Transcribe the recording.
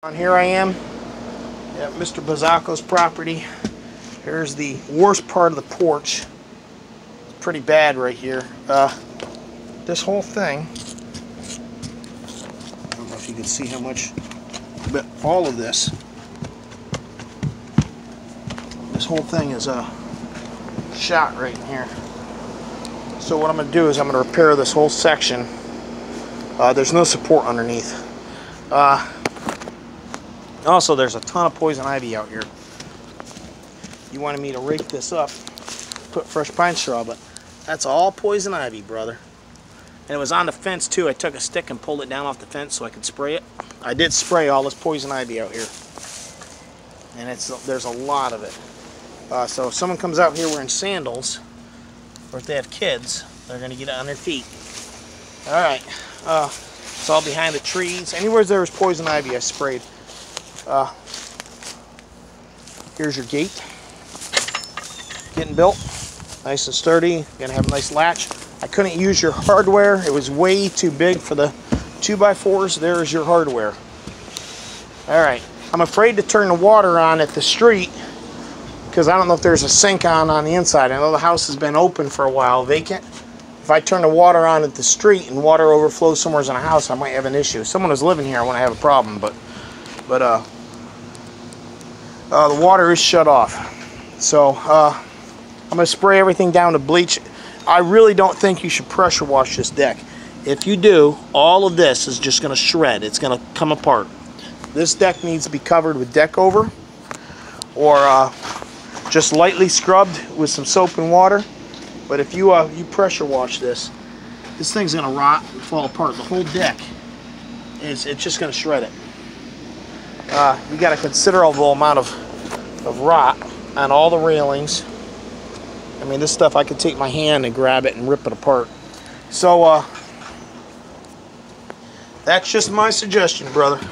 Here I am at Mr. Bazzacco's property. Here's the worst part of the porch. It's pretty bad right here. This whole thing, I don't know if you can see how much, but all of this whole thing is shot right in here. So what I'm going to do is I'm going to repair this whole section. There's no support underneath. Also, there's a ton of poison ivy out here. You wanted me to rake this up, put fresh pine straw, but that's all poison ivy, brother. And it was on the fence too. I took a stick and pulled it down off the fence so I could spray it. I did spray all this poison ivy out here, and there's a lot of it. So if someone comes out here wearing sandals, or if they have kids, they're going to get it on their feet. All right, it's all behind the trees. Anywhere there was poison ivy, I sprayed. Here's your gate, getting built, nice and sturdy. Gonna have a nice latch. I couldn't use your hardware, it was way too big for the 2x4s. There's your hardware. All right, I'm afraid to turn the water on at the street because I don't know if there's a sink on the inside. I know the house has been open for a while, vacant. If I turn the water on at the street and water overflows somewhere in the house, I might have an issue. If someone is living here, I want to have a problem, but the water is shut off. So I'm going to spray everything down to bleach. I really don't think you should pressure wash this deck. If you do, all of this is just going to shred. It's going to come apart. This deck needs to be covered with deck over, or just lightly scrubbed with some soap and water. But if you pressure wash this thing's going to rot and fall apart. The whole deck it's just going to shred it. You got a considerable amount of rot on all the railings. I mean, this stuff I could take my hand and grab it and rip it apart. So that's just my suggestion, brother.